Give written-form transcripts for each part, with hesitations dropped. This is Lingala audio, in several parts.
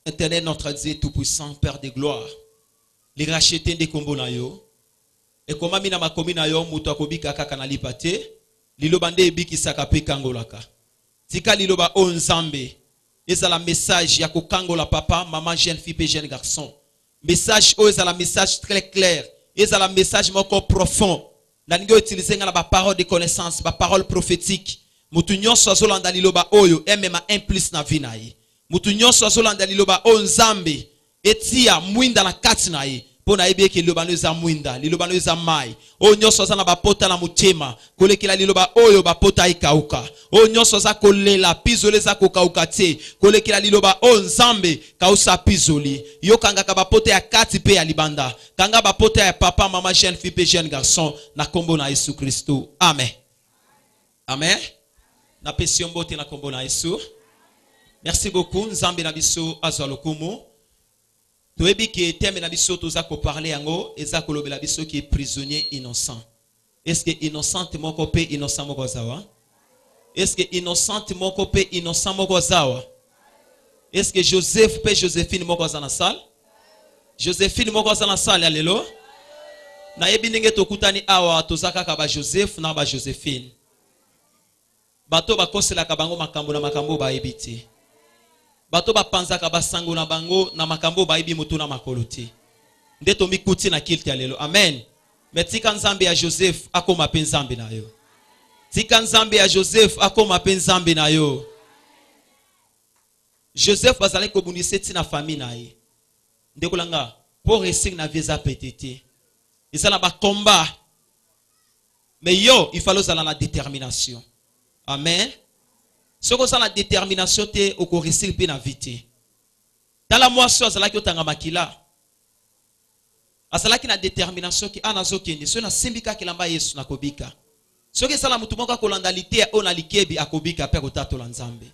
Éternel notre Dieu tout-puissant, Père de gloire, les rachetés des combos na yo, et comment mina makomi na yo muto akobika kaka na lipate, liloba nde ebiki saka pe kangolaka. Tika liloba o nzambe, ezala message ya kokangola papa, maman, jeune fille et jeune garçon. Message o ezala message très clair, ezala message moko profond. Na ningo utiliser nga ba parole de connaissance, ba parole prophétique. Mutu nyonso azolanda liloba oyo, emema implice na vie na ye. Mutu nyonso azolanda liloba o nzambe etia mwinda na kati na ye pona yebeke liloba no eza mwinda liloba no eza mai o nyonso aza na bapota na mutema kolekela liloba oyo bapota ikauka o nyonso aza kolela pizoli eza kokauka te kolekela liloba o nzambe kausa pizoli yo kangaka bapota ya kati pe ya libanda kanga bapota ya papa mama jeune fille pe jeune garçon na kombo na Yesu Kristo. Amen. Amen. Na pesi mbote na kombo na Yesu. Merci beaucoup. Nzambe na biso azwa lokumu. Toyebi ke teme na biso toza ko parler yango eza ko lobela biso ki prisonnier innocent. Est-ce que innocent moko pe innocent moko zawa? Est-ce que innocent moko pe innocent moko zawa? Est-ce que Joseph pe Joséphine moko za na salle? Joséphine moko za na salle alelo? Na yebi ndenge tokutani awa tozaka ka ba Joseph na ba Joséphine. Bato bakosela ka bango makambo na makambo ba yebiti. Bato bapanzaka basango na bango na makambo baibi mutu na makoloti. Ndeto mikuti na kilti ya lelo. Amen. Metika nzambe ya Joseph akoma pe nzambe na yo. Tika nzambe ya Joseph akoma pe nzambe na yo. Joseph bazali kobunisa tina famille na ye. Ndeko langa pour réussir na vie za petite. Ezala ba combat. Mais yo il fallait zala la détermination. Amen. Ce que ça la détermination te au réussir pe na vite. Dans la moisson azala ki otanga makila. Azala ki na détermination ki anazo kende so na simbika kilamba Yesu na kobika. Ce que ça la mutu moko kolandalité ona likebi akobika pe kotato la nzambe.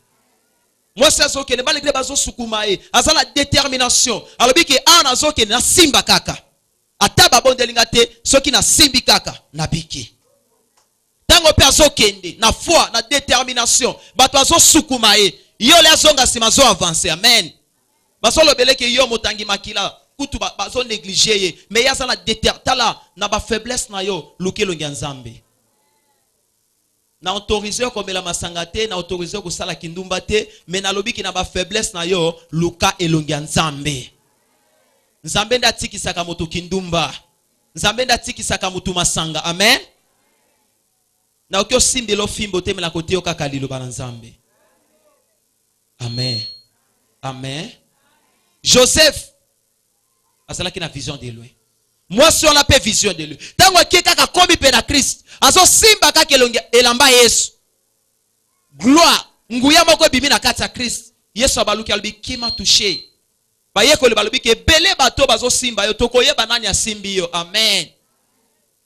Moi c'est zo kende malgré bazo sukuma e azala détermination. Alobi ki anazo kende na simba kaka. Ata babondelinga te soki na simbi kaka na biki. Tango pe azokende na foi na détermination bato azosukuma ye yo le azonga sima zo avancer. Amen. Baso lobele ke yo motangi makila kutu bazo négliger ye mais ya na détertala na ba faiblesse na yo lukelo ngya nzambe na autoriser ko mela masanga te na autoriser ko sala kindumba te mais na lobiki na ba faiblesse na yo luka elongya nzambe. Nzambe nda tikisaka moto kindumba, nzambe nda tikisaka moto masanga. Amen. Na okyo simbelo fimbo teme la kote yo kaka liloba na nzambe. Amen. Amen. Joseph azalaki na vision de lui. Moi si on a pas vision de lui. Tango ki kaka komi pe na Christ, azo simba kaka elamba Yesu. Gloire, nguya moko bimi na kati ya Christ. Yesu abaluki albi kima touché. Ba yeko le balubi ke bele bato bazo simba yo tokoyeba nani asimbi yo. Amen.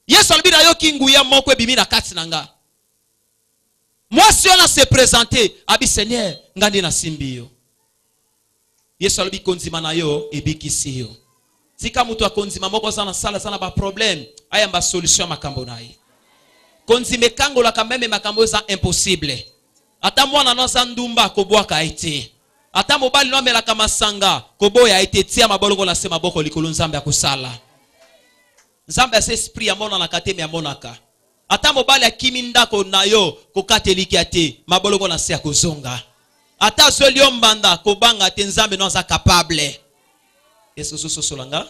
Yesu albi na yo kinguya moko bimi na kati nanga. Moi si on a se présenter, abi Seigneur, ngandi na simbi yo. Yesu albi konzima na yo ebikisi yo. Tika mutu akonzima moko sana sala sana ba problème, aya mba solution makambo na ye. Konzime kango la kameme makambo za impossible. Ata mwana noza ndumba kobwaka ite. Ata mobali no amela kama sanga koboya ite tia maboloko na sema boko likolo nzambe akusala. Nzambe ase esprit ya mona na kateme ya monaka. Ata mobali akimi ndako na yo kokateliki ate maboloko na se akozonga. Ata zolio mbanda kobanga te nzambe no za capable. Yesu soso solanga.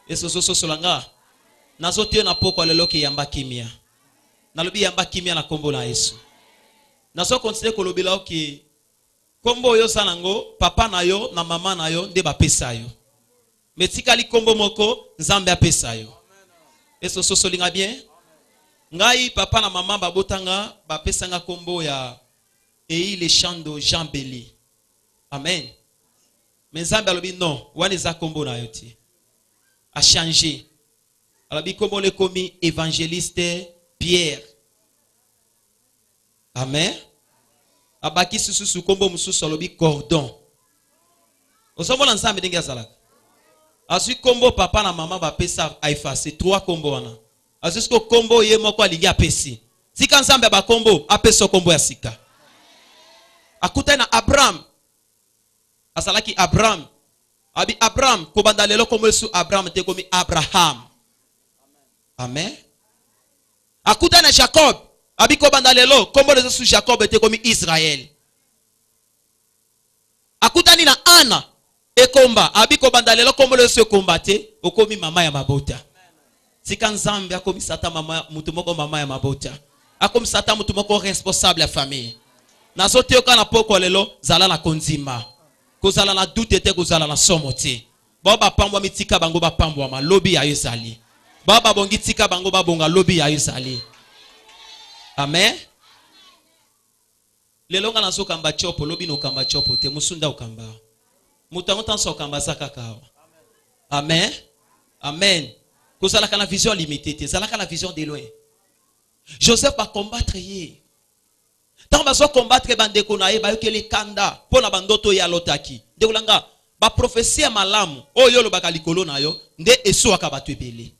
Yesu soso solanga. Nazote na poko lelo ki yamba kimia. Nalobi yamba kimia na kombo na Yesu. Nazo continue kolobela ki kombo yo sanango papa na yo na mama na yo nde bapesa yo. Metikali kombo moko nzambe apesa yo. Yesu soso linga bien. Ngai papa na mama babotanga bapesanga kombo ya Ei le chando Jean Béli. Amen. Mais nzambe alobi non, wana za kombo na yo ti. A changer. Alobi kombo le komi évangéliste Pierre. Amen. Abaki susu kombo mususu alobi cordon. Osomo la nzambe ndenge azalaka. Asu kombo papa na mama bapesa aifase 3 kombo wana. Asu kombo ye moko alingi apesi. Sika nzambe ba kombo apeso kombo ya sika. Akuta na Abraham. Asalaki Abraham Abi Abraham, kobanda lelo comme sous Abraham te comme Abraham. Amen. Akuta na Jacob, abi kobanda lelo comme le sous Jacob te comme Israël. Akuta ni na Anna e komba, abi kobanda lelo comme le sous combattre, okomi mama ya mabota. Sika nzambe akomi sata mama mutu moko mama ya mabota. Akomi sata mutu moko responsable ya famille. Nazote yoka na poko lelo zala na konzima. Kozala na doute te kozala na somo te. Baba pambwa mitika bango ba pambwa ma lobi ya yezali. Baba bongi tika bango ba bonga lobi ya yezali. Amen. Lelo nga nazo kamba chopo lobi no kamba chopo te musunda ukamba. Mutango tanso kamba zakaka. Amen. Amen. Kozala kana vision limitée te, zala kana vision de loin. Joseph va combattre yé. Tant baso combattre bandeko na ye ba yokele kanda pona bandoto ya lotaki. Dekulanga ba prophétie malamu oyo lo bakalikolo na yo nde eso akabatu ebele.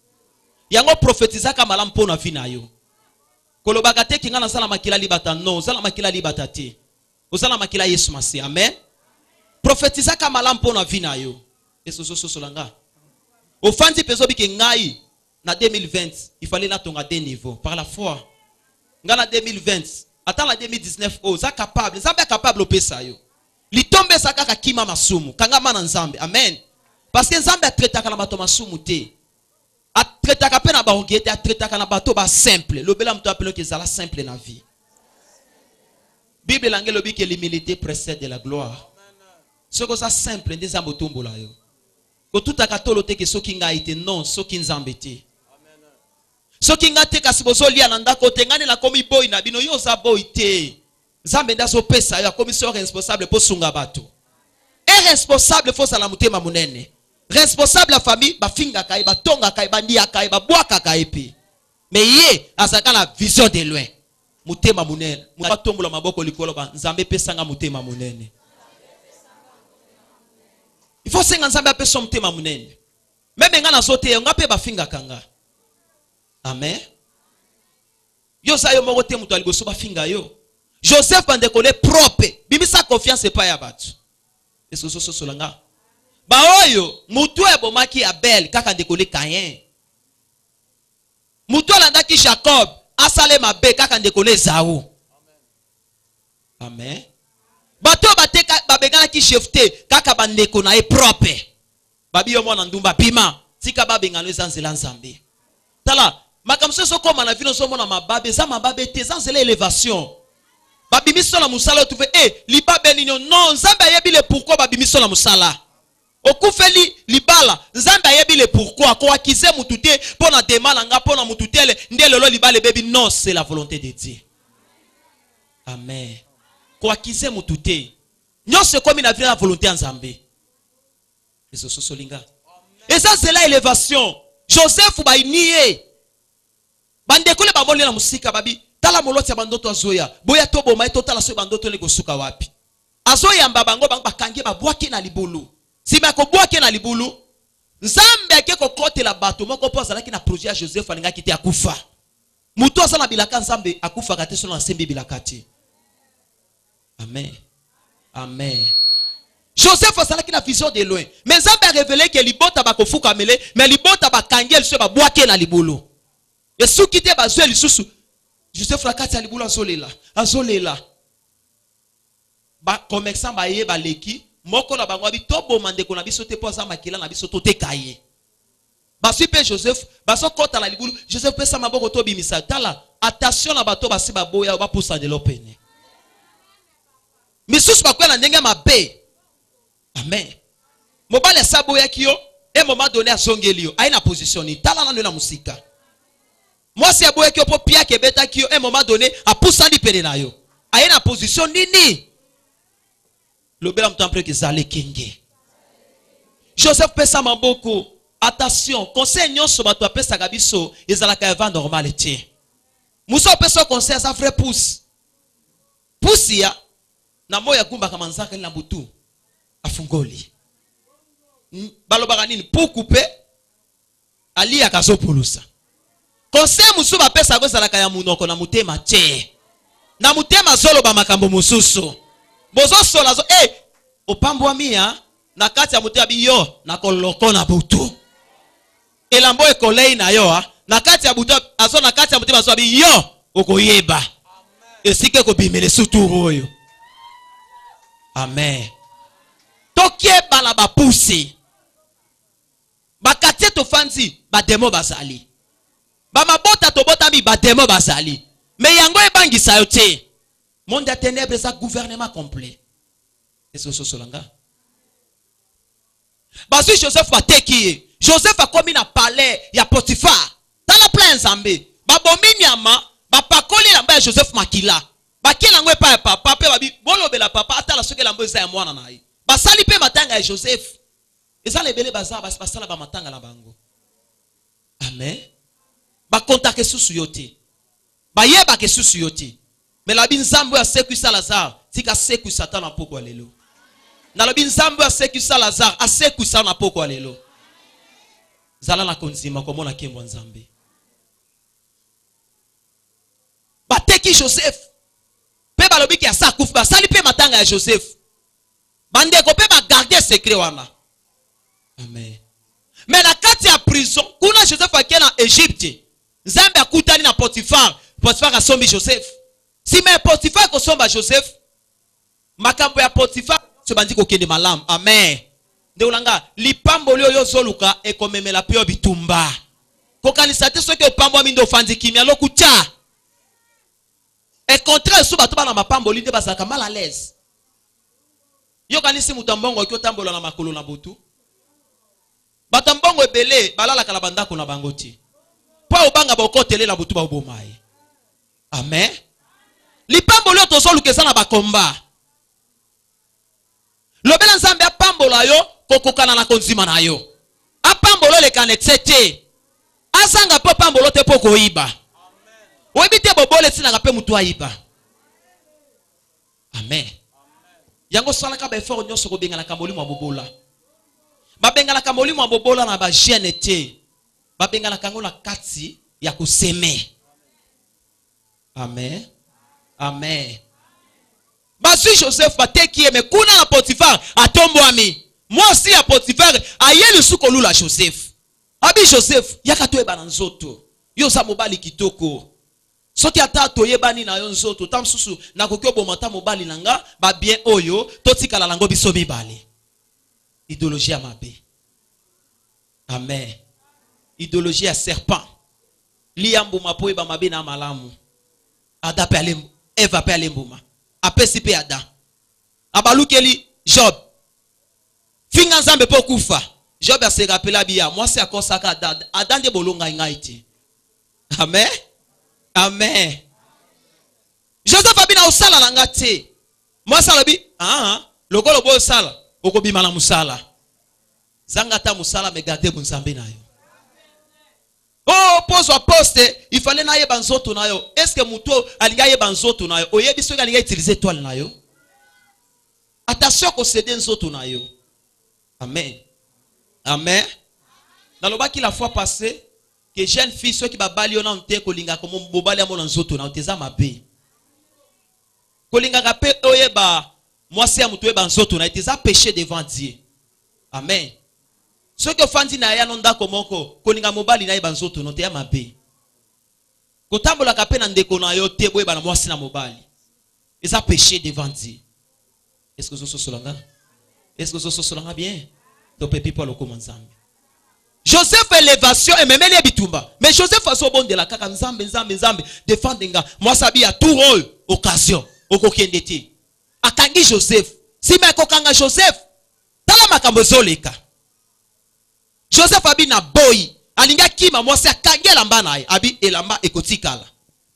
Yango prophétisaka malamu pona vi na yo. Kolobaka te kinga na sala makila libata non, sala makila libata te. Osala makila Yesu masi. Amen. Prophétisaka malamu pona vi na yo. Eso so solanga. Ofandi peso bike ngai na 2020, il fallait na tonga des niveaux par la foi. Ngana 2020 attends la 2019 oh za capable nzambe capable opesa yo litombe sakaka kima masumu kanga mana nzambe. Amen. Parce que nzambe atretaka na bato masumu te, atretaka pe na baongete, atretaka na bato ba simple. Lobela mto apelo ke zala simple na vie. Bible langelo bi ke l'humilité précède de la gloire. Soko ça simple ndeza motombo la yo ko tutaka tolo te ke soki nga ite non soki nzambe te. Soki nga te kasi bozo lia na ndako te ngani na komi boy na bino yo za boy te. Nzambe ndazo pesa yo commission responsable po sunga bato. Et responsable fo sala mutema munene. Responsable la famille ba finga kai ba tonga kai ba ndia kai ba bwaka kai pi. Mais ye asaka na vision de loin. Mutema munene. Muta tombola maboko likolo ba nzambe pesa nga mutema munene. Il faut senga nzambe apesa mutema munene. Meme nga na sote nga pe ba finga kanga. Amen. Yo sa yo moko te mutu aliboso ba finga yo. Joseph bandekole propre. Bimisa confiance pa ya batu. Eso so solanga. Ba oyo mutu e bomaki Abel kaka ndekole Caïn. Mutu alandaki Jacob asale mabe kaka ndekole Esau. Amen. Bato bateka babengana ki chefte kaka bandeko na e propre. Babi yo mwana ndumba bima tika babengano ezanzela nzambe. Tala makamso so koma na vino so mona mababe za mababe te zanzela élévation. Babimiso na musala tu fais libabe ninyo non nzambe yebi le pourquoi babimiso na musala. Okufeli libala nzambe yebi le pourquoi ko akize mutute pona demala nga pona mututele ndelelo libale bebi non c'est la volonté de Dieu. Amen. Ko akize mutute nyose komi na vie la volonté nzambe. Eso sosolinga. Et ça c'est la élévation. Joseph ba nié. Bandekole ba mole na musika babi tala moloti ya bandoto azoya boya to boma to tala so bandoto le gosuka wapi azoya mbabango bang bakange ba bwaki na libulu sima ko bwaki na libulu nzambe akeko kote la bato moko poza laki na projet ya Joseph alinga kiti akufa muto asala bilaka nzambe akufa kate so na sembi bilaka ti. Amen. Amen. Joseph asala ki na vision de loin mais nzambe a révélé que libota ba kofuka mele mais libota ba kangel so ba bwaki na libulu. Et sous qui te bazoué lisusu Joseph rakati alibula azolela ba commerçant ba ye ba leki moko na bango bi tobo mandeko na biso te poza makila na biso to te kaye ba supe Joseph ba so kota la libulu Joseph pesa maboko to bimisa tala attention na bato ba si ba boya ba poussa de l'opene misusu ba kwa na ndenge mabe. Amen. Mobale sabo ya kiyo et moment donné à songeli yo aina position ni tala na musika. Moi c'est aboye ki opo pia ke beta ki un moment donné a poussa di pele na yo. Aye na position nini? Lobela mtampre ki zale kenge. Joseph pesa maboko. Attention, conseil nyonso bato apesa kabiso ezalaka eva normal te. Muso pesa conseil sa frère pousse. Pousse ya na moya gumba kama nzaka na butu afungoli. Balobaka nini pour couper ali akazopulusa. Conseil musu ba pesa go zalaka ya munoko na mutema te. Na mutema zolo ba makambo mususu. Bozo sola zo opambwa mia na kati ya mutu abi yo na koloko na butu. Elambo ekolei na yo na kati ya butu aso na kati ya mutu baso abi yo okoyeba. Esike ko bimele suturu oyo. Amen. Tokie bala ba pousse. Ba katie to fanzi ba demo bazali. Ba mabota to bota bi ba demo bazali. Mais yango ebangisa yo te. Monde à ténèbres ça gouvernement complet. Est-ce que c'est solanga? Parce Joseph va teki. Joseph a commis na palais ya Potiphar. Dans la plaine Zambé. Ba bomini ama ba pakoli la ba Joseph makila. Ba kila ngwe pa papa pe ba bi bolo bela papa ata la soke la mboza ya mwana na yi. Ba sali pe matanga ya Joseph. Eza lebele baza ba sala ba matanga la bango. Amen. Ba contacter susu yote. Ba yeba ke susu yote. Mais la binzambo ya seku sa Lazare, tika seku satan na poko lelo. Na la binzambo ya seku sa Lazare, a seku sa na poko lelo. Zala na konzima komona kembo nzambe. Ba teki Joseph. Pe ba lobi ki asa kufu ba sali pe matanga ya Joseph. Bande ko pe ba garder secret wana. Amen. Mais na kati ya prison, kuna Joseph akia na Egypte. Nzambe akutani na Potiphar, Potiphar asombi Joseph. Si mais Potiphar ko somba Joseph, makambo ya Potiphar se bandi ko kende malam. Amen. De ulanga lipambo lyo yo zoluka e komemela pio bitumba. Ko kanisa te soki opambo mindo fandi kimia lokucha. E contraire so bato bana mapambo linde bazaka mal à l'aise. Yo kanisi mutambongo ki otambola na makolo na butu. Batambongo ebele balala kala bandako na bangoti. Po obanga bokotele na butu ba obomaye. Amen. Lipambo lyo tozoluka na bakomba. Lobela nzambe apambola yo kokokana na konzima na yo. Apambolo le kanexete. Asanga po pambolo te po koiba. Amen. Oibite bobole tina kape mutu aiba. Amen. Yango sala ka ba effort nyoso ko benga na kamoli mwa bobola. Ba benga na kamoli mwa bobola na ba jeune te. Ba benga na kango na kati ya kuseme. Amen. Amen. Basi Joseph bateki me kuna na Potiphar atombwami. Moi aussi ya Potiphar ayeli suko lula Joseph. Abi Joseph yakato ebana nzoto. Yo sa mobali kitoko. Soki ata toyebani na yo nzoto tamsusu na kokyo bomata mobali nanga ba bien oyo totikala lango biso mibali. Idéologie ya mabe. Amen. Idéologie ya serpent. Liambu mapo eba mabe na malamu. Ada pe alembu, Eva pe alembuma. Apesi pe Ada. Abalukeli Job. Finga nzambe po kufa. Job se rappela biya, moi c'est akosaka Ada. Ada nde bolonga ngaiti. Amen. Amen. Joseph abina osala na ngate. Moi salobi, lokolo bo sala, okobima na musala. Zanga ta musala me garder bunzambe na yo. Oh, pose wa poste, il fallait na yeba nzoto na yo. Est-ce que muto alinga yeba nzoto na yo? Oyebi so alinga utiliser toile na yo? Attention ko céder nzoto na yo. Amen. Amen. Dans le bas qui la fois passée, que jeune fille ceux qui babali ona onte ko linga ko mobali amona nzoto na oteza mabe. Ko linga ka pe oyeba moi c'est muto yeba nzoto na oteza péché devant Dieu. Amen. Ce que fandi na ya nonda komoko koninga mobali na yeba nzoto no te ya mabe. Kotambola ka pe na ndeko na yo te boyeba na mwasi na mobali. Eza péché devant Dieu. Est-ce que ça solanga? Est-ce que ça solanga bien? To pepi pour le commenzambe. Joseph élévation et même les bitumba. Mais Joseph a so bon de la kaka nzambe défendenga. Moi sabi a tout rôle occasion okokendete. Akangi Joseph. Si me kokanga Joseph tala makambo zoleka. Joseph abi na boy alinga kima mwasi akangi elamba na ye abi elamba ekotikala.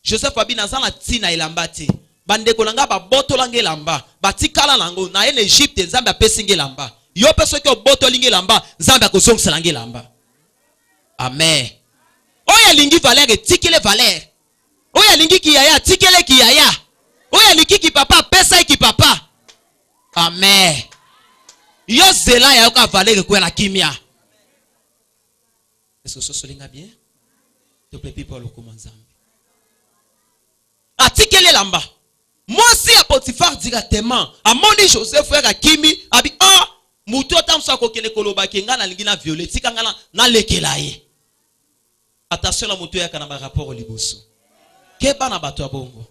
Joseph abi na zana tina elamba te. Bandeko nanga ba boto langa elamba batikala nango na en Egypte nzambe apesinga elamba. Yo peso ki oboto linga elamba nzambe akozongisa langa elamba. Amen. Oya lingi valeur tikile valeur. Oya lingi kiyaya tikile kiyaya. Oya lingi ki papa pesa ki papa. Amen. Yo zela ya ka valeur ko na kimia. Est-ce que ça se linga bien? Te plaît pour le commenzambe. Atikele lamba. Moi si a Potiphar directement, a moni Joseph frère Kimi, abi muto tamso ko kele koloba kenga na lingina violet tika ngala na lekela ye. Attention la muto ya kana ba rapport liboso. Keba na bato ya bongo.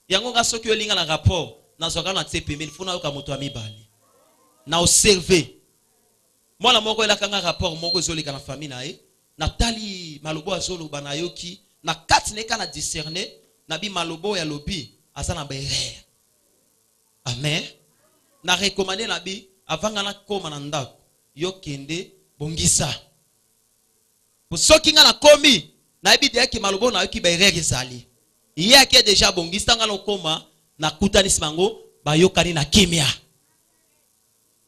Yango nga soki olinga na rapport na zoka na tsepe mais il faut na yoka muto amibali. Na observer. Moi la moko elaka nga rapport moko ezoleka na famille na ye. Na tali malobo azoloba na yoki na kati neka na discerner na bi malobo ya lobi azana ba erreur. Amen. Na recommander na bi avanga na koma na ndako yo kende bongisa. Pour soki nga na komi na bi de ki malobo na yoki ba erreur ezali. Iye ki déjà bongisa nga no koma na kutani simango ba yokani na kimia.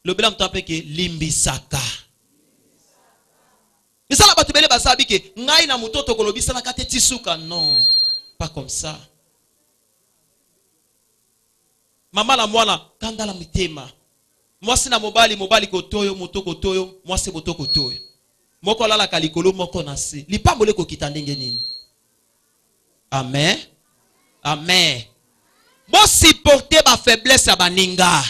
Lobela mtapeke limbisaka. Isala batubele basabi ke ngai na mutoto kolobisa na kate tisuka. Non, pas comme ça. Mama la mwana kanda la mitema. Mwasi na mobali kotoyo motoko toyo, mwasi motoko toyo. Moko lala kalikolo moko na se. Lipambole ko kitandenge nini? Amen. Amen. Bon supporter ba faiblesse ya baninga.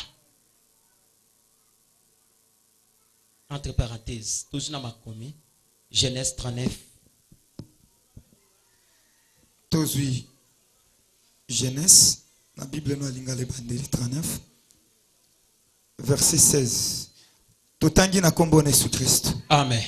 Entre parenthèses, toujours na makomi. Genèse 39. Tozui Genèse, la Bible nous a lingale bandeli 39, verset 16. Totangi na kombo na Yesu Christ. Amen.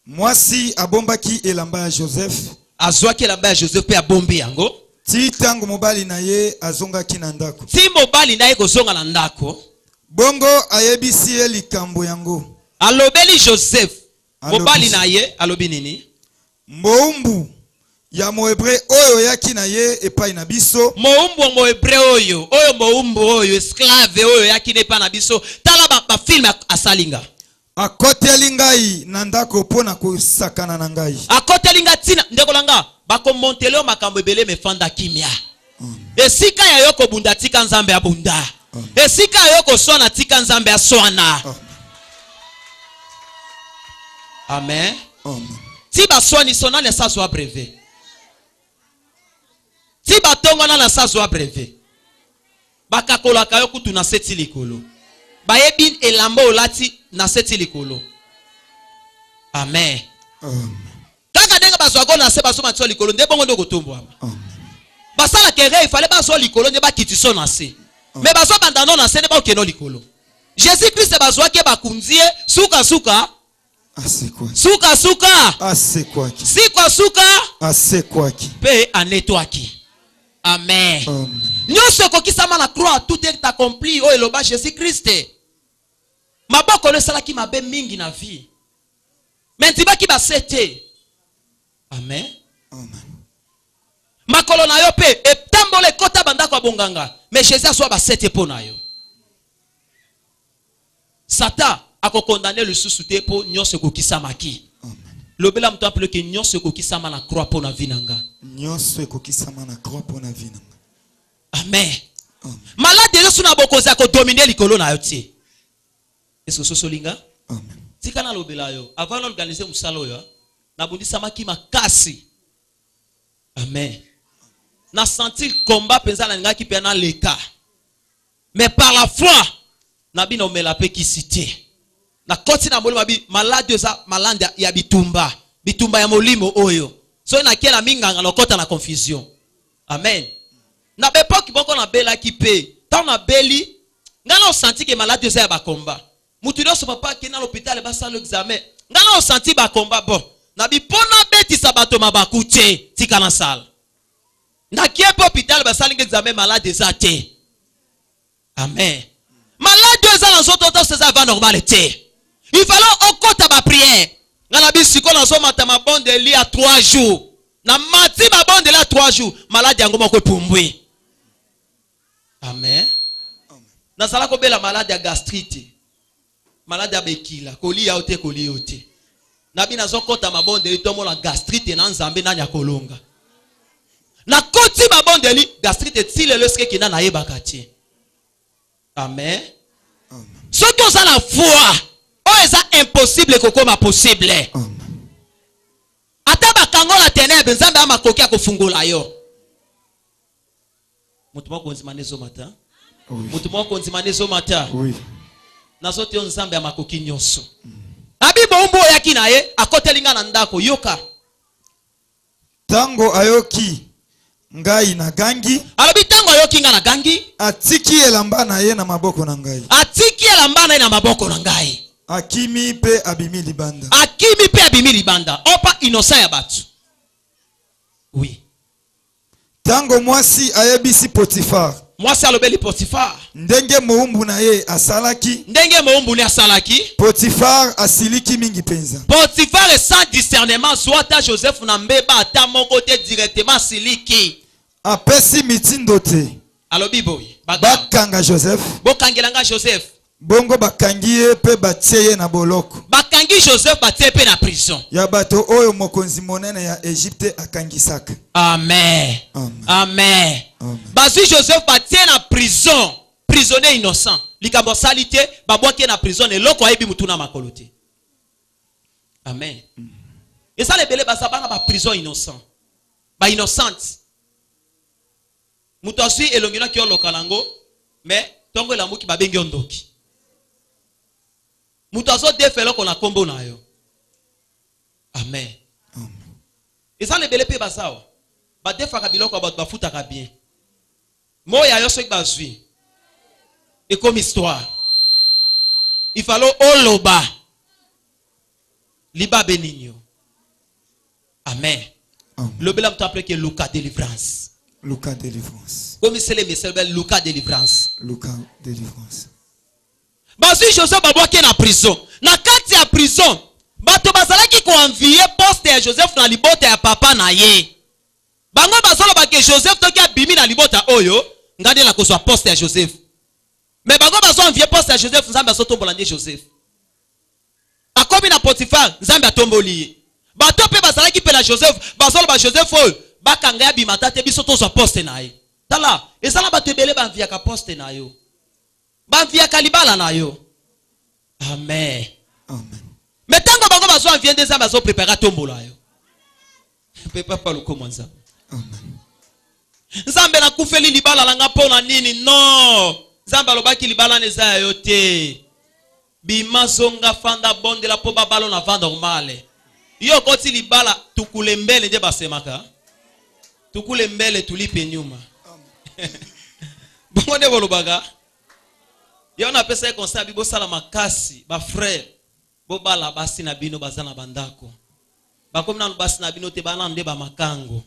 Mwasi abombaki elamba ya Joseph. Azwaki elamba ya Joseph pe abombi yango. Ti tango mobali na ye azongaki na ndako. Ti mobali na ye kozonga na ndako. Bongo ayebisi ye likambo yango. Alobeli Joseph. Mobali na ye alobi nini? Moumbu ya mohebre oyo yaki na ye epai na biso. Moumbu mohebre oyo moumbu oyo esclave oyo yaki ne pa na biso. Tala ba film asalinga. Akoteli ngai na ndako pona kosakana na ngai. Akoteli nga tina ndeko langa bako montelo makambo ebele mefanda kimia. Esika ya yoko bunda tika nzambe ya bunda. Esika ya yoko swana tika nzambe ya swana. Amen. Amen. Si ba swani sona na sa zo brevet. Si ba tongo na sa zo brevet. Baka kola kayo kutu na seti likolo. Ba yebi elamba olati na seti likolo. Amen. Amen. Kaka denga ba zo na se ba so matso likolo nde bongo ndo kotombo ama. Amen. Basala kere il fallait ba zo likolo nde ba kitiso na se. Mais ba zo bandano na se nde ba okeno likolo. Jésus Christ ba zo ke ba kunzie suka Asekwaki. Suka. Asekwaki. Suka. Asekwaki. Pe anetoaki. Amen. Amen. Nyonso kokisama na croix tout est accompli o eloba Jésus Christ. Maboko le salaki mabe mingi na vie. Mentiba ki ba sete. Amen. Amen. Makolo na yo pe etambole kota banda kwa bonganga. Mais Jésus aswa ba sete po na yo. Satan ako condamner le sous-souté pour nyonso kokisama ki. Amen. Lobela mto appelé que nyonso kokisama na croix po na vinanga. Nyonso ekokisama na croix po na vie nanga. Amen. Amen. Malade yo suna bokoza ko dominer likolo na yo ti. Est-ce que so linga? Amen. Tika na lobela yo avant d'organiser musalo yo na bundisa maki makasi. Amen. Na sentir combat penza na ngaki pe na leka. Mais par la foi na bina omela pe ki cité. Na koti na molimo bi malade za malande ya bitumba ya molimo oyo so na kela minganga lokota na confusion. Amen. Na bepoki boko na bela ki pe ta na beli ngana o senti ke malade za ya bakomba mutu no so papa ki na l'hôpital ba sa l'examen ngana o senti bakomba bon na bi pona beti sabato mabakuche tika na sala na ki pe hôpital ba sa l'examen malade za te. Amen. Malade za na zoto to c'est ça va normal te. Il fallait okota ba prière. Ngana bisiko na so matama bonde li à 3 jours. Na mati ba bonde la 3 jours. Malade yango moko epumbwe. Amen. Na sala ko bela malade ya gastrite. Malade ya bekila. Koli ya ote koli ote. Na bina so kota mabonde li tomo la gastrite na nzambe na nya kolonga. Na koti ba bonde li gastrite tile le ske kina na yebaka ti. Amen. Amen. Ce que ça la foi. Oh, c'est impossible que comme possible. Amen. Ataba kangola ténèbres nzambe ama kokia kofungola yo. Mutu moko nzima nezo matin. Oui. Mutu moko nzimane zo mata. Oui. Nazote nzambe ya makoki nyonso. Abibo umbo yaki na ye akotelinga na ndako yoka. Tango ayoki ngai na gangi. Alobi tango ayoki nga na gangi. Atiki elamba na ye na maboko na ngai. Atiki elamba na ye na maboko na ngai. Akimi pe abimi libanda. Akimi pe abimi libanda. Opa innocent ya batu. Oui. Tango mwasi ayebisi Potifar. Mwasi alobeli Potifar. Ndenge moumbu na ye asalaki. Ndenge moumbu ne asalaki. Potifar asiliki mingi penza. Potifar est sans discernement soit Joseph na mbeba ata moko te directement siliki. Apesi mitindo te. Alobi boy. Bakanga Joseph. Bokangelanga Joseph. Bongo bakangi ye pe batie na boloko. Bakangi Joseph batie pe na prison. Ya bato oyo mokonzi monene ya Egypte akangisaka. Amen. Amen. Amen. Amen. Basi Joseph batie na prison. Prisonnier innocent. Likambo salite babwaki na prison eloko ayebi mutuna makolo te. Amen. Et ça les belé basabanga ba prison innocent. Ba innocente. Mutu asui elongina ki olokalango mais tongo la muki babengi ondoki. Mutu aso defelo kona kombo na yo. Amen. Amen. Et ça les belé pe basawa. Ba defaka biloko ba futaka bien. Moya yo soki bazui. Et comme histoire. Il fallait oloba. Liba beninyo. Amen. Amen. Le bel homme t'appelle que Lucas délivrance. Lucas délivrance. Comme c'est le message Lucas délivrance. Lucas délivrance. Basi Joseph babwaki na prison. Na kati ya prison, bato bazalaki ko envier poste ya Joseph na libota ya papa na ye. Bango bazolo ba ke Joseph toki abimi na libota oyo, ngade la kozwa poste ya Joseph. Mais bango bazo envier poste ya Joseph, nzambe asotombola ndi Joseph. Akomi na Potifar, nzambe atomboli. Bato pe bazalaki pe na Joseph, bazolo ba Joseph oyo, bakanga ya bimata te biso tozwa poste na ye. Tala, ezala bato ebele ba envier ka poste na yo. Banvia kalibala na yo. Amen. Amen. Mais tango bango bazo envier des hommes bazo préparer tombola yo. Pepa pa luko mwanza. Amen. Nzambe na kufeli libala langa pona nini? Non. Nzambe alobaki libala neza yo te. Bima zonga fanda bonde la po babalo na vanda normale. Yo koti libala tukule mbele nde basemaka. Tukule mbele tulipe nyuma. Bongo de bolobaga. Yo na pesa konsa bibo sala makasi ba frère bo bala basi na bino bazana bandako ba komna basi na bino te bana nde ba makango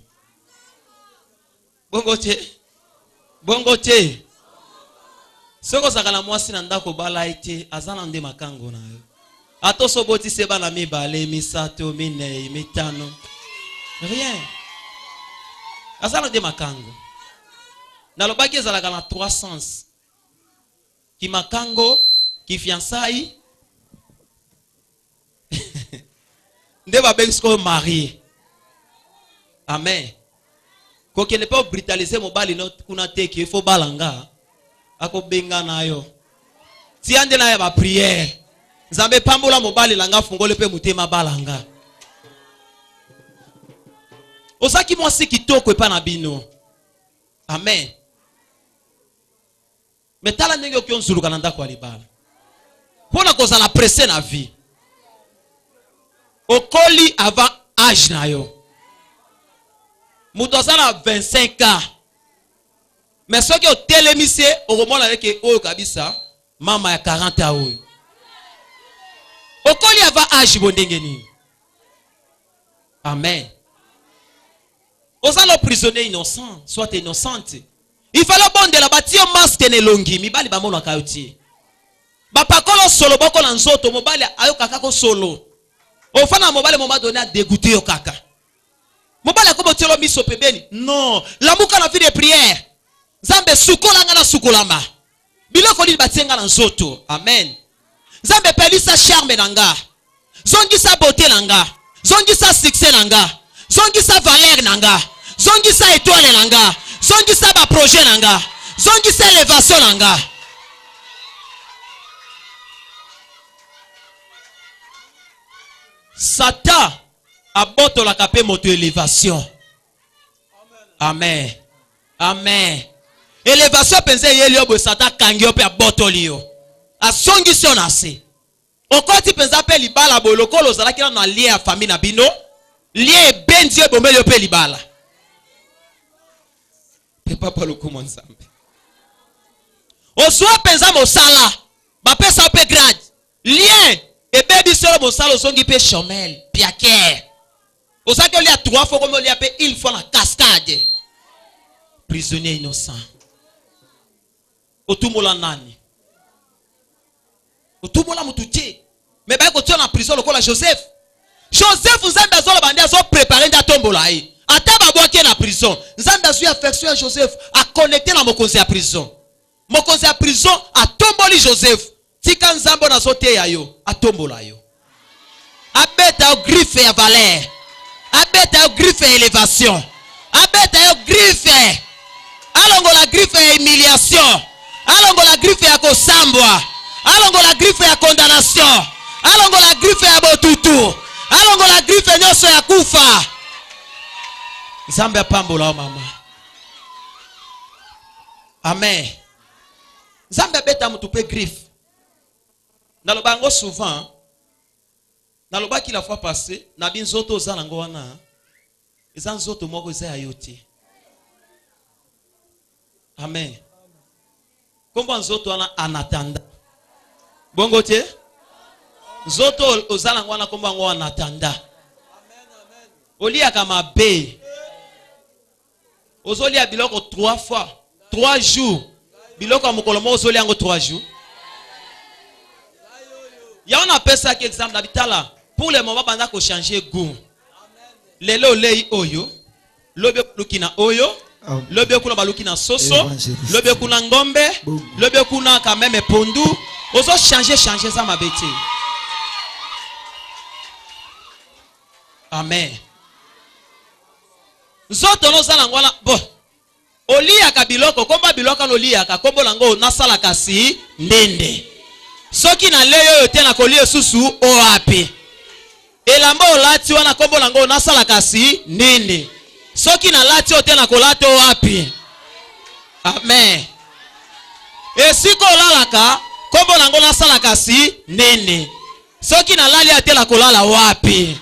bongo te soko sakala mwasi na ndako bala ite azana nde makango na yo atoso boti se bana mibale misato minei mitano rien azana nde makango na lobaki ezalaka na 3 sens ki makango, ki fiançailles, nde ba bensko marié. Amen. Ko ke ne pas brutaliser mobali no kuna te ki faut balanga. Ako benga na yo. Ti ande na ya ba prière. Nzambe pambola mobali langa fungole pe mutema balanga. Osaki mwasi kitoko epa na bino. Amen. Mais tala ndenge okionzuluka na ndako alibala. Pona kozala pressé na vie. Okoli avant âge na yo. Mutu azala 25 ans. Mais soki otelemise okomona leke oyo kabisa mama ya 40 ans oyo. Okoli avant âge bondenge nini. Amen. Ozala prisonnier innocent, soit innocente. Il fallait bon de la bâtir masque ne longi mibali ba mona kayoti ba pakolo solo boko na nzoto mobali ayo kaka ko solo ofana mobali moma donné à dégoûter yo kaka mobali ko botelo miso pembeni non lamuka na vie de prière nzambe sukola nga na sukolama biloko li batenga na nzoto amen nzambe pelisa charme nanga zongi sa beauté nanga zongi sa succès nanga zongi sa valeur nanga zongi sa étoile nanga zongi sa ba projet nanga zongi sa élévation nanga Satan aboto la kapé moto élévation. Amen. Amen. Élévation penze yeli obo sata kangio pe abotolio. Asongi sonase. Okoti penza pe libala boloko lozala kila na lie ya famille na bino. Lie bendio bombele pe libala. Pe papa loko mwanzambe. Oswa penza mosala. Ba pesa pe grade. Lie e bebi solo mosala osongi pe chomel, piaker. Osake lia 3 fois comme lia pe une fois na cascade. Prisonnier innocent. Otumola nani? Otumola mutuche. Mais ba ko tia na prison lokola Joseph. Joseph nzambe azolo bandi azo préparer nda tombola yi. Ata ba boke na prison. Nzambe azu affection Joseph a connecté na mokonzi ya prison. Mokonzi ya prison a tomboli Joseph. Tika nzambe na sote ya yo, a tombola yo. Abeta au griffe ya valeur. Abeta au griffe ya élévation. Abeta au griffe. Alongo la griffe ya humiliation. Alongo la griffe ya kosambwa. Alongo la griffe ya condamnation. Alongo la griffe ya botutu. Alongo la griffe nyoso ya kufa. Nzambe apambola mama. Amen. Nzambe beta mutupe griffe. Nalobango souvent. Nalobaki la fois passée, na binzoto ozanango wana. Eza nzoto moko eza ayoti. Amen. Kombo nzoto wana anatanda. Bongo te? Nzoto ozanango wana kombo ngo anatanda. Olia kama be. Ozolia biloko 3 fois, 3 jours. Biloko mokolo mo ozolia ngo 3 jours. Ya on appelle ça exemple d'habitala. Pour le moment banda ko changer goût. Lelo lei oyo. Lobe lukina oyo. Lobe kuna balukina soso. Lobe kuna ngombe. Lobe kuna quand même pondu. Ozo changer ça ma bête. Amen. Nzoto no sala ngwana bo. Olia ka biloko komba biloko no lia ka kombo lango na sala kasi ndende. Soki na leyo yote na kolie susu o api. Elamba olati wana kombo lango na sala kasi ndende. Soki na lati yote na kolate o api. Amen. Esiko lalaka kombo lango na sala kasi ndende. Soki na lali ate la kolala wapi.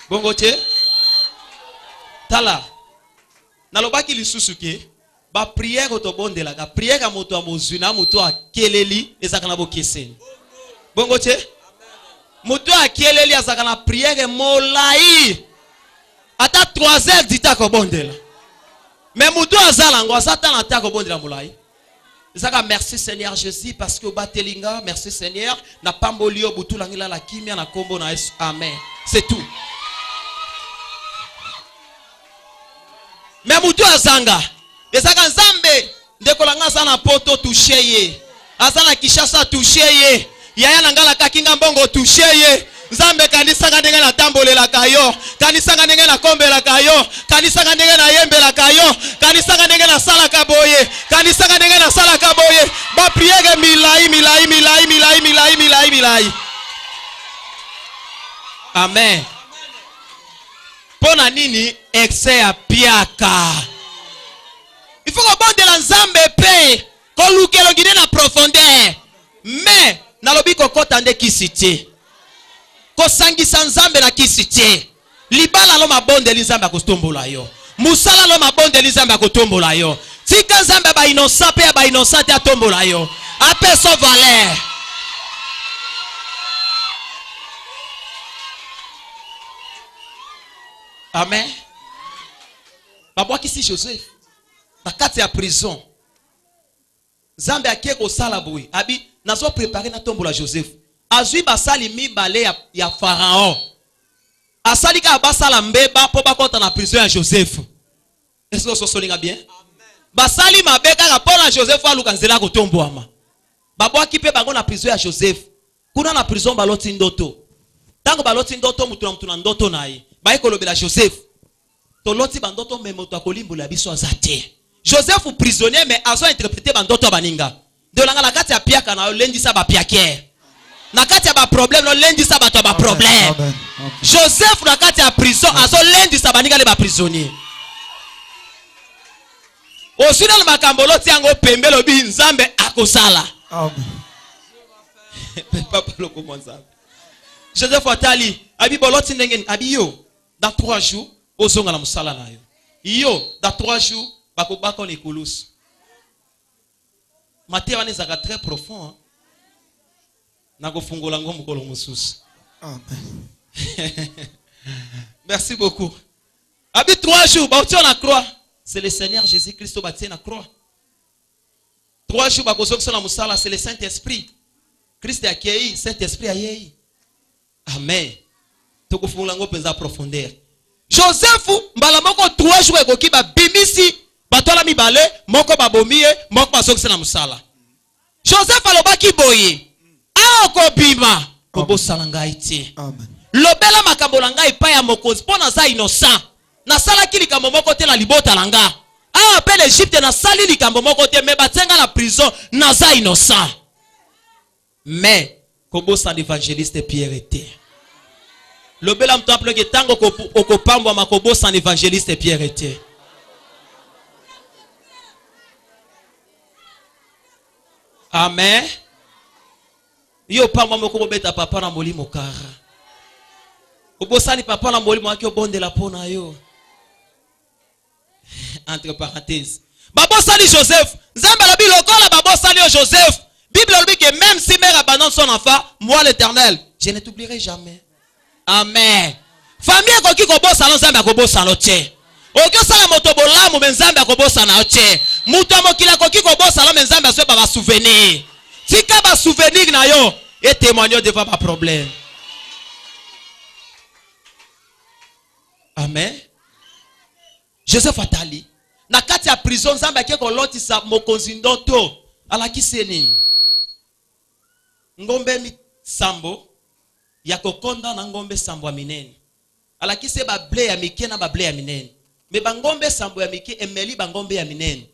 Bongo te? Tala. Nalobaki lisusu ke ba prière to bondela ka prière ka moto amozwi na moto akeleli ezaka na bokeseni. Bongo te? Moto akeleli azaka na prière molai. Ata 3 heures dita ko bondela. Mais moto azala ngo asata na ta ko bondela molai. Ezaka merci Seigneur Jésus parce que batelinga merci Seigneur na pambolio butulangila la kimia na kombo na Yesu. Amen. C'est tout. Mais mutu azanga ezaka nzambe ndekolanga sana poto touché ye azana kishasa touché ye yaya nangala kakinga mbongo touché ye nzambe kanisa ngandenge na tambolela kayo kanisa ngandenge na kombela kayo kanisa ngandenge na yembela kayo kanisa ngandenge na sala kaboye kanisa ngandenge na sala kaboye ba priere milai. Amen. Pona nini excès ya piaka. Il faut que bande la nzambe pe ko lukelo gine na profondeur. Mais na lobi ko kotande kisite. Ko sangisa nzambe na kisite. Libala lo mabonde li nzambe akotombola yo. Musala lo mabonde li nzambe akotombola yo. Tika nzambe ba innocent pe ba innocent te atombola yo. Ape so valeur. Amen. Papa qui si Joseph na kati ya prison. Zambe akie ko sala boui. Abi nazo préparer na tombo la Joseph. Azui basali mibale ya Pharaon. Asali ka basala mbeba po bakota na prison ya Joseph. Est-ce que so solinga bien? Basali mabeka ka pona Joseph aluka nzela ko tombo ama. Babo akipe bango na prison ya Joseph. Kuna na prison baloti ndoto. Tango baloti ndoto mutu na ndoto naye. Ba ekolobela Joseph. Toloti bandoto memoto akolimbola biso azate. Joseph prisonnier mais azo interpréter bandoto baninga. De langa la kati ya piaka na lendi sa ba piaker. Na kati ya ba problème no lendi sa ba to ba problème. Joseph na kati ya prison azo lendi sa baninga le ba prisonnier. osuna le makambolo tiango pembe lobi nzambe akosala. Amen. Papa loko monzambe. Joseph atali abi boloti ndengen abi yo dans 3 jours ozonga na musala na yo. Yo dans 3 jours bakobaka on ekulusu. Matthieu wana ezaka très profond. Hein? Nako fungola ngo mukolo mususu. Amen. Merci beaucoup. Abi 3 jours bauti on la croix. C'est le Seigneur Jésus-Christ au bâti na croix. 3 jours bakozokso na musala, c'est le Saint-Esprit. Christ a kiei, Saint-Esprit a yei. Amen. Toko fungola ngo penza profondeur. Joseph mbala moko 3 jours ekoki ba bimisi batola mibale moko babomie moko basokisa na musala. Joseph alobaki boye ako bima kobo sala ngai ti. Amen. Lobela makambo na ngai pa ya mokonzi pona za innocent. Na sala ki likambo moko te na libota na nga. A appelle Egypte na sali likambo moko te me batenga na prison na za innocent. Mais kobo sa l'évangéliste Pierre était. Lobela mto appelle ke tango okopambwa makobo sa l'évangéliste Pierre était. Amen. Yo pamba moko bobeta papa na molimo kara. Obosani papa na molimo aki obondela pona yo. Entre parenthèses. Babosani Joseph. Nzambe lobi lokola babosani Joseph. Bible lobi que même si mère abandonne son enfant, moi l'Éternel, je ne t'oublierai jamais. Amen. Famille koki kobosana Nzambe akobosana tie. Okyo sala moto bolamu Nzambe akobosana tie. Muto mokila koki kobosana Nzambe aso ba souvenir. Tika ba souvenir na yo et témoigner devant ma problème. Amen. Joseph atali na kati ya prison Nzambe akeko lotisa mokonzi ndoto alakisi nini? Ngombe mi sambo ya kokonda na ngombe sambo ya minene. Alakisi ba ble ya mike na ba ble ya minene. Me ba ngombe sambo ya mike emeli ba ngombe ya minene.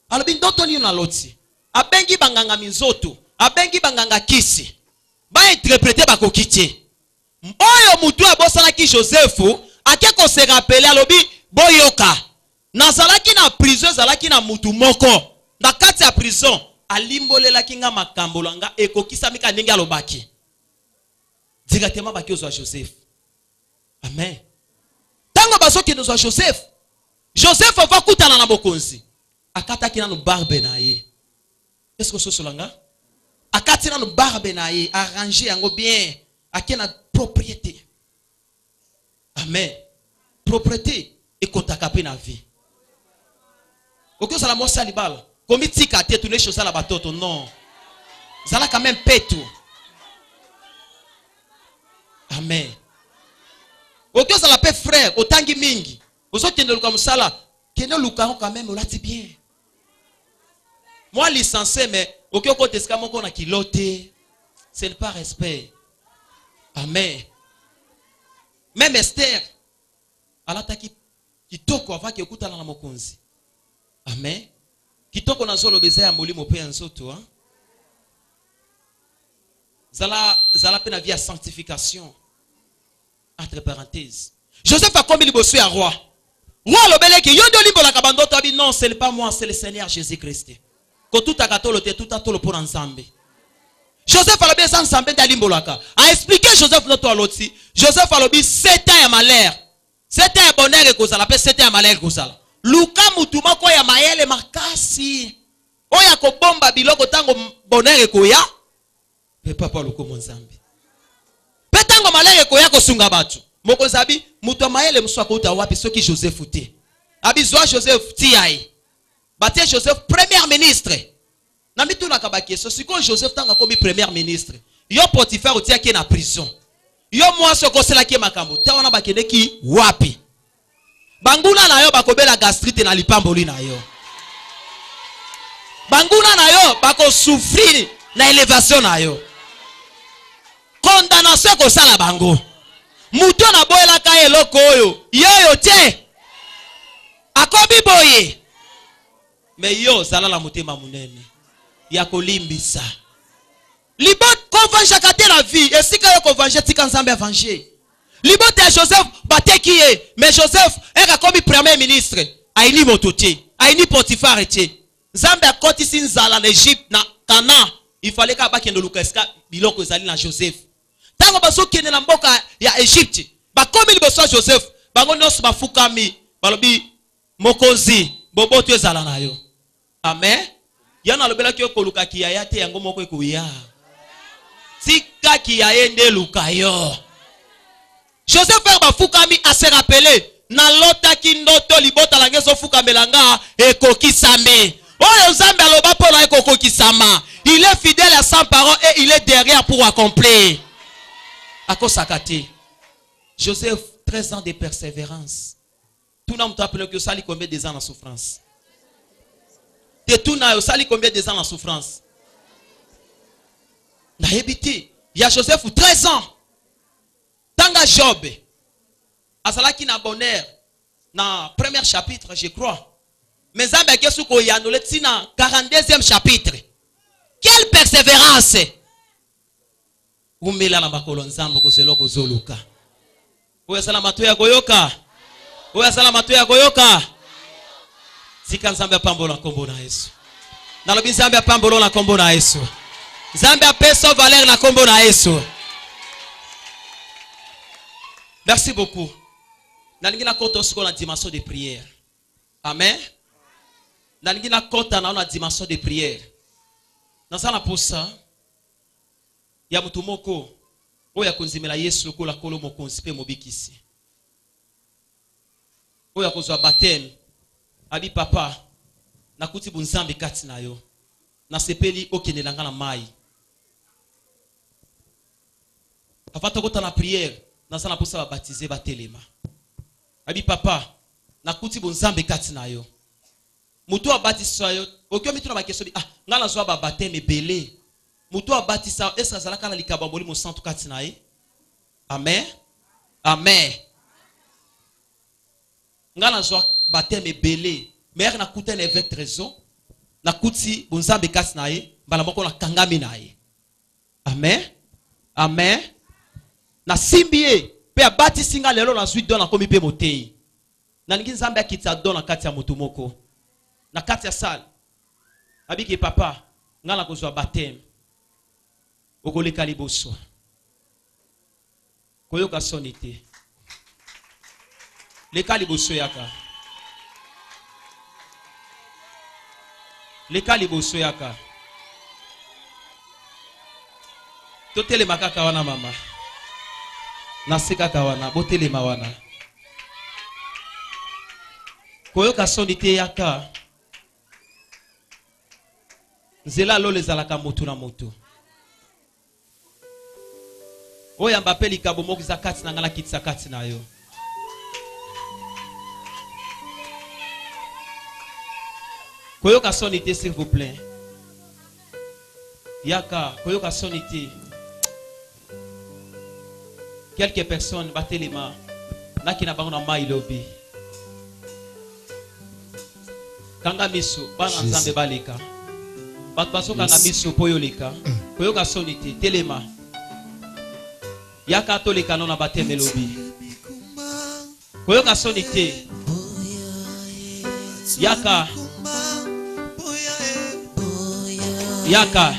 Alobi ndoto ni na loti. Abengi banganga minzoto, abengi banganga kisi. Ba interpréter ba kokiti. Oyo mutu abosana ki Joseph akeko se rappeler alobi boyoka. Nazalaki na prison zalaki na mutu moko. Na kati ya prison alimbolela kinga makambo langa ekokisa mika ndenge alobaki. Directement baki ozwa Joseph. Amen. Tango basoki nozwa Joseph. Joseph va kutana na bokonzi. Akataki na no barbe na ye. Est-ce que so langa? Akati na no barbe na ye, arranger yango bien, akena propriété. Amen. Propriété et kontakape na vie. Oko sala mo salibala. Komi tika te tous les choses à la batoto non. Zala quand même petu. Amen. Oko sala pe frère, otangi mingi. Ozo tende luka musala, kende luka quand même olati bien. Moi licencié mais oko ko teska moko na kilote. C'est pas respect. Amen. Même Esther alataki kitoko avaki okutana na mokonzi. Amen. Kitoko na zolo beza ya molimo pe nzoto hein. Zala pe na vie ya sanctification. Entre parenthèses. Joseph a commis liboso ya roi. Roi lobeleki yondo limbola kabandoto abi non, c'est pas moi, c'est le Seigneur Jésus-Christ. Ko tout akatolo te tout atolo pour Nzambe. Joseph a lobi sans Nzambe da limbolaka. A expliqué Joseph notre aloti. Joseph a lobi 7 ans ya malheur. 7 ans ya bonheur et kozala pe 7 ans ya malheur kozala. Luka mutuma ko ya mayele makasi. Oya ko bomba biloko tango bonheur ekoya. Pe papa loko Nzambe. Pe tango malheur ekoya ko sunga batu. Mokozabi muto mayele mswa ko uta wapi soki Joseph te. Abi zwa Joseph ti ai. Batie Joseph premier ministre. Na mitu na kabaki so siko Joseph tanga komi premier ministre. Yo Potifar otia ki na prison. Yo mwaso kosela ki makambo. Tawana bakende ki wapi. Banguna na yo bakobela gastrite na lipamboli na yo. Banguna na yo bako souffrir na élévation na yo. Condamnation ko sala bango. Muto na boela ka eloko oyo. Yo te. Akobi boye. Mais yo sala la motema munene. Ya kolimbisa. Libot konvanja kate la vie. Et si ka yo konvanja tika Nzambe avanje. Libot ya Joseph bateki ye. Mais Joseph eka komi premier ministre. Aini motote. aini Potifar etie Nzambe akotisi nzala en Égypte na Cana il fallait ka bakende lukaska biloko ezali na Joseph tango baso kende na mboka ya Égypte bakomi liboso Joseph bango nyonso bafukami balobi mokonzi boboto ezala na yo amen yana lobela ki okoluka ki ya te yango moko ekuya tika ki ya ende luka yo Joseph bafukami a se rappeler na lota ki ndoto libota la ngezo fukamelanga ekokisame oyo Nzambe aloba pona ekokokisama il est fidèle à sa parole et il est derrière pour accomplir akosakati Joseph 13 ans de persévérance tout n'a pas appelé que ça lui combien des ans en souffrance de tout n'a ça lui combien des ans en souffrance na hebiti ya Joseph 13 ans tanga Job azalaki na bonheur na premier chapitre je crois mais Nzambe kesu ko yanole tina 42e chapitre quelle persévérance umela na makolo Nzambe ko zelo ko zoluka oya sala mato ya koyoka oya sala mato ya koyoka sika Nzambe apambola kombo na Yesu na lobi Nzambe apambola na kombo na Yesu Nzambe apeso valeur na kombo na Yesu. Merci beaucoup. Nalingina kota osiko na dimension de prière. Amen. Nalingina kota na dimension de prière. Nazana posa ya mutu moko oya konzimela Yesu lokola kolo mokonzi pe mobikisi. Oya kozwa baptême abi papa nakuti bunzambe kati na yo. Na sepeli okenelanga na mai. Papa tokota na prière nazana posa ba baptiser ba telema. Abi papa nakuti bunzambe kati na yo. Mutu abatisa yo okyo mitu na bakeso ah ngala zwa ba baptême belé. Mutu abatisa esa zalaka na likaba moli mo santu kati na ye. Amen. Amen. Ngala zwa baptême belé. Mère na kuta na avec trésor. Nakuti bunzambe kati na ye mbala moko na kangami na ye. Amen. Amen. Na simbie pe abati singa lelo na suite dona komi pe motei. Na ningi Nzambe akita dona kati ya mutu moko. Na kati ya sala. Abiki papa ngala kozwa baptême. Ogoleka liboso. Koyoka sonite. Leka liboso yaka. Leka liboso yaka. Totele makaka wana mama. Nasika kawana botele mawana. Koyoka sonite yaka. Nzela lo lezalaka motu na motu. Oya mbapeli kabo mokiza kati na ngala kitisa kati na yo. Koyoka sonite s'il vous plaît. Yaka koyoka sonite. Quelques personnes battez les mains. Naki na bango na mai lobi. Kanga miso bana Nzambe baleka. Batbaso kanga miso poyoleka. Koyoka sonite telema. Yaka toleka nona bateme lobi. Koyoka sonite. Yaka. Yaka.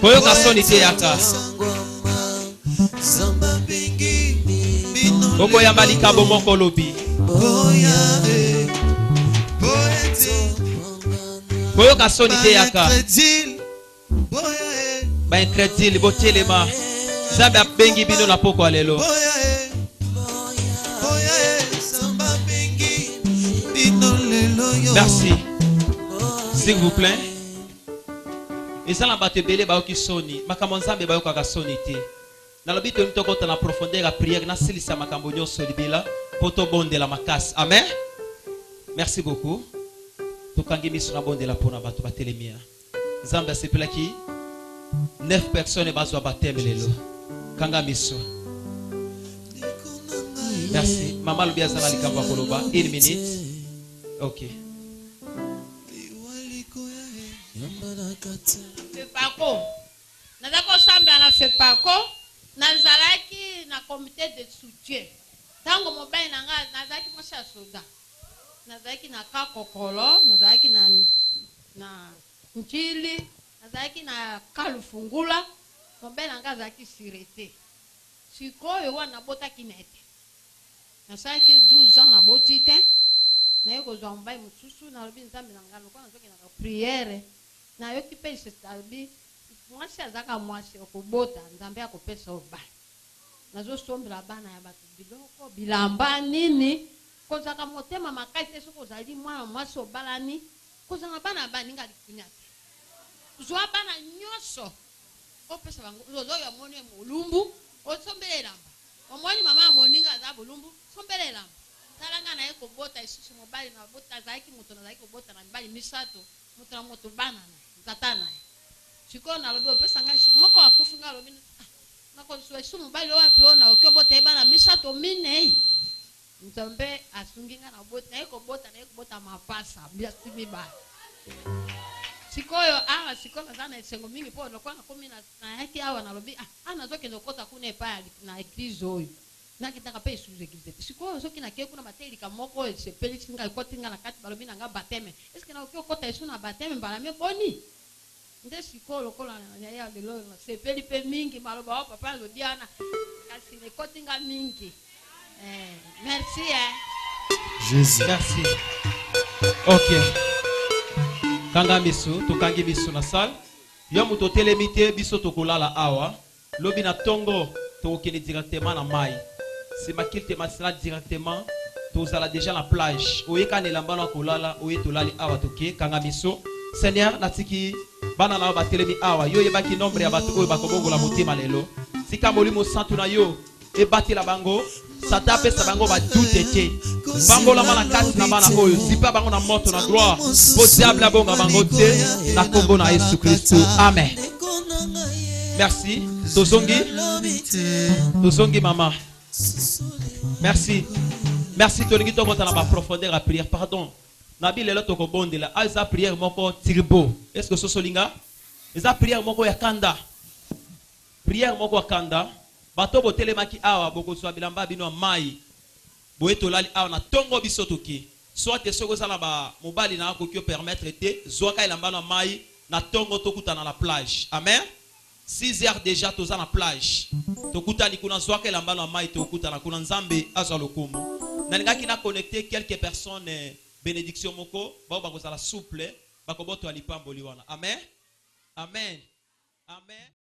Koyoka sonite yaka. Oko yamba likabo moko lobi. Koyoka sonite yaka. Ba incrédule botelema. Nzambe abengi bino na poko alelo. Merci. S'il vous plaît. Et ça la batte belé ba oki soni. Makambo Nzambe ba yoka sonité. Na lobi to ntoko ta na profondeur la prière na silisa makambo nyonso libela poto bonde la makasi. Amen. Merci beaucoup. Tokangi miso na bonde la pona bato batelemia. Nzambe asepela ki 9 personnes bazwa baptême lelo. Kanga miso. Merci. Maman lobi azala likambo koloba 1 minute. OK. Fepako. Nazako samba na fepako. nazalaki na comité de soutien. Tango mobali nanga nazalaki mwasi ya soda. Nazalaki na kakokolo, nazalaki na njili, nazalaki na kalufungula. Mobali nanga nazalaki sirete. Sikoyo wana botaki nete. Nazalaki 12 ans na botite. Na yoko zwa mobali mususu na lobi nzambe nanga lokwa nazoki na prière. Na yoki pe setabi mwasi azaka mwasi okobota nzambe akopesa obali. Nazo sombela bana ya batu biloko bilamba nini kozaka motema makasi soko zali mwana mwasi obalani kozanga bana baninga likunyate zwa bana nyoso opesa bango zozo ya moni mulumbu osombele lamba omwani mama moninga za bulumbu sombele lamba talanga na yeko bota isusu mobali na bota zaki moto na zaki bota na mbali misato moto na moto bana zatana chiko na lobo pesa ngashi moko akufunga lobi nako suesu mobali wapi ona okobota ebana misato mine nzambe asunginga na bota yeko bota mapasa biasimi ba sikoyo awa sikoyo zana esengo mingi po lokwa na komi na yaki awa na lobi ana zoke nokota kuna pa na eglise oyo na kitaka pe sous eglise sikoyo zoki na ke kuna mateli kamoko sepeli singa kotinga na kati balobi na nga bateme est-ce que na okota esu na bateme mbala me boni nde sikoyo lokola na ya lelo na sepeli pe mingi maloba wa papa lo diana kasi ne kotinga mingi merci Jésus. Merci. Ok. Kanga miso, tokangi miso na salle. Yo muto telemite biso tokolala awa. Lobi na tongo tokokende directement na mai. C'est ma kilte masala directement. Tozala déjà na plage. Oyeka ne lambana kolala, oye tolali awa toke kanga miso. Seigneur natiki bana na ba telemi awa. Yo yebaki nombre ya batu oyo bakobongola motema lelo. Sika molimo santu na yo e bati la bango. Sata pesa bango ba doute te. Bango la mala kasi na bana oyo. Zipa bango na moto na gloire. Po diable bonga bango te na kombo na Yesu Kristo. Amen. Merci. Tozongi mama. Merci. Merci tolingi to kota na ba profondeur à prière. Pardon. Nabi lelo to ko bondela. Aza prière moko tirbo. Est-ce que so linga? Eza prière moko ya kanda. Prière moko ya kanda. Bato botelemaki awa boko so bilamba bino mai. Boeto lali awa na tongo biso toki. Soit te soko sala ba mobali na ko permettre te zoaka ilamba na mai na tongo tokuta na la plage. Amen. 6 heures déjà toza na plage. Tokuta ni kuna zoaka ilamba na mai tokuta na kuna nzambe azwa lokumu. Na ningaki na connecter quelques personnes bénédiction moko ba ba ko sala souple ba ko boto alipamboli wana. Amen. Amen. Amen.